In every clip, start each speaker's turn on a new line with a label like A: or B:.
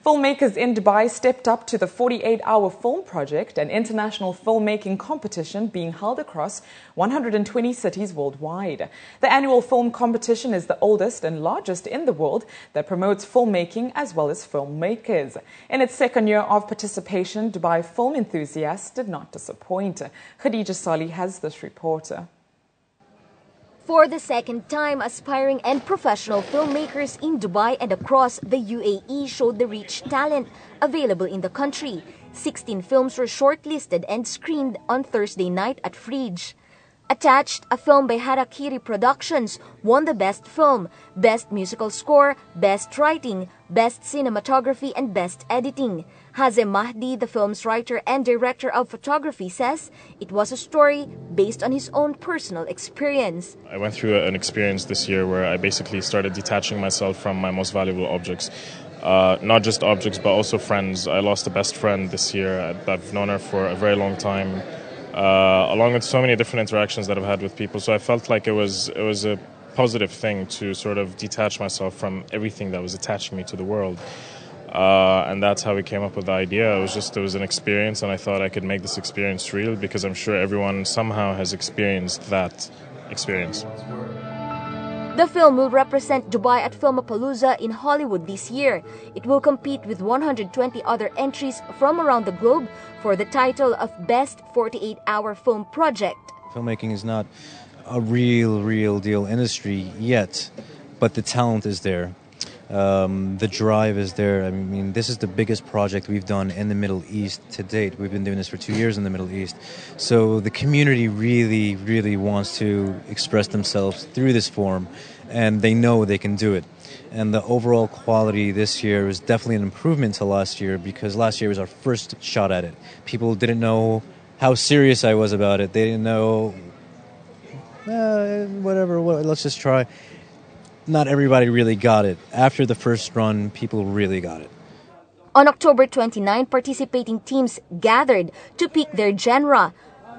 A: Filmmakers in Dubai stepped up to the 48-hour film project, an international filmmaking competition being held across 120 cities worldwide. The annual film competition is the oldest and largest in the world that promotes filmmaking as well as filmmakers. In its second year of participation, Dubai film enthusiasts did not disappoint. Khadija Salih has this report.
B: For the second time, aspiring and professional filmmakers in Dubai and across the UAE showed the rich talent available in the country. 16 films were shortlisted and screened on Thursday night at Fridge. Attached, a film by Harakiri Productions won the Best Film, Best Musical Score, Best Writing, Best Cinematography, and Best Editing. Hazem Mahdi, the film's writer and director of photography, says it was a story based on his own personal experience.
C: I went through an experience this year where I basically started detaching myself from my most valuable objects. Not just objects, but also friends. I lost a best friend this year. I've known her for a very long time, along with so many different interactions that I've had with people. So I felt like it was a positive thing to sort of detach myself from everything that was attaching me to the world. And that's how we came up with the idea. It was an experience, and I thought I could make this experience real because I'm sure everyone somehow has experienced that experience.
B: The film will represent Dubai at Filmapalooza in Hollywood this year. It will compete with 120 other entries from around the globe for the title of Best 48-Hour Film Project.
D: Filmmaking is not a real deal industry yet, but the talent is there. The drive is there. I mean, this is the biggest project we've done in the Middle East to date. We've been doing this for 2 years in the Middle East. So the community really wants to express themselves through this form, and they know they can do it. And the overall quality this year is definitely an improvement to last year because last year was our first shot at it. People didn't know how serious I was about it. They didn't know, let's just try. Not everybody really got it. After the first run, people really got it.
B: On October 29, participating teams gathered to pick their genre.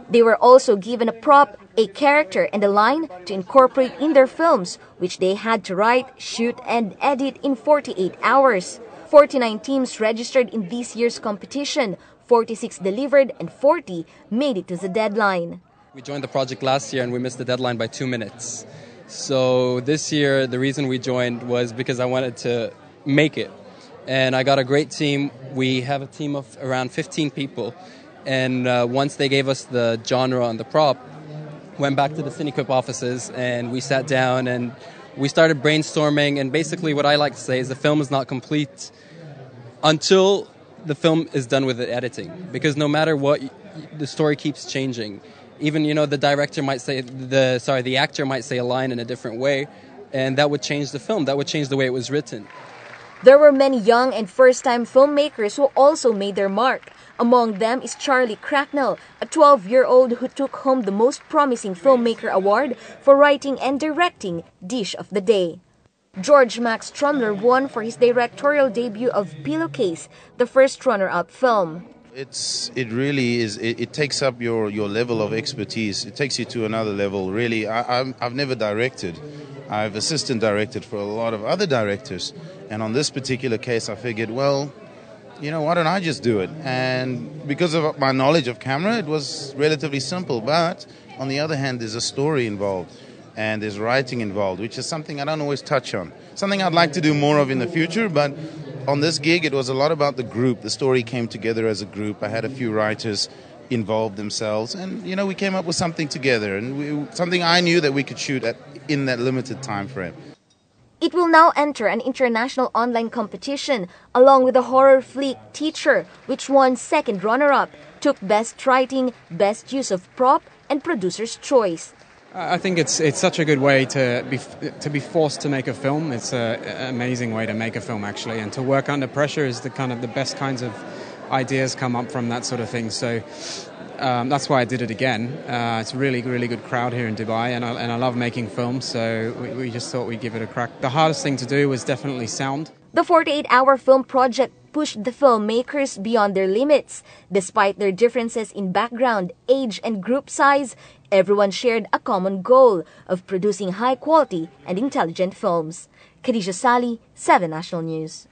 B: They were also given a prop, a character, and a line to incorporate in their films, which they had to write, shoot, and edit in 48 hours. 49 teams registered in this year's competition. 46 delivered and 40 made it to the deadline.
E: We joined the project last year and we missed the deadline by 2 minutes. So this year, the reason we joined was because I wanted to make it. And I got a great team. We have a team of around 15 people. And once they gave us the genre and the prop, went back to the Cinequip offices and we sat down and we started brainstorming. And basically what I like to say is the film is not complete until the film is done with the editing. Because no matter what, the story keeps changing. Even, the director might say, the actor might say a line in a different way, and that would change the film. That would change the way it was written.
B: There were many young and first-time filmmakers who also made their mark. Among them is Charlie Cracknell, a 12-year-old who took home the Most Promising Filmmaker Award for writing and directing Dish of the Day. George Max Trumler won for his directorial debut of Pillowcase, the first runner-up film.
F: It really is. It takes up your level of expertise. It takes you to another level. Really, I've never directed. I've assistant directed for a lot of other directors, and on this particular case, I figured, well, why don't I just do it? And because of my knowledge of camera, it was relatively simple. But on the other hand, there's a story involved, and there's writing involved, which is something I don't always touch on. Something I'd like to do more of in the future, but on this gig, it was a lot about the group. The story came together as a group. I had a few writers involve themselves, and we came up with something together, and something I knew that we could shoot in that limited time frame.
B: It will now enter an international online competition, along with the horror flick Teacher, which won second runner-up, took Best Writing, Best Use of Prop, and Producer's Choice.
G: I think it's such a good way to be forced to make a film. It's an amazing way to make a film, actually, and to work under pressure is the best kinds of ideas come up from that sort of thing. So that's why I did it again. It's a really good crowd here in Dubai, and I love making films. So we just thought we'd give it a crack. The hardest thing to do was definitely sound.
B: The 48-hour film project pushed the filmmakers beyond their limits. Despite their differences in background, age, and group size, everyone shared a common goal of producing high-quality and intelligent films. Khadija Salih, 7 National News.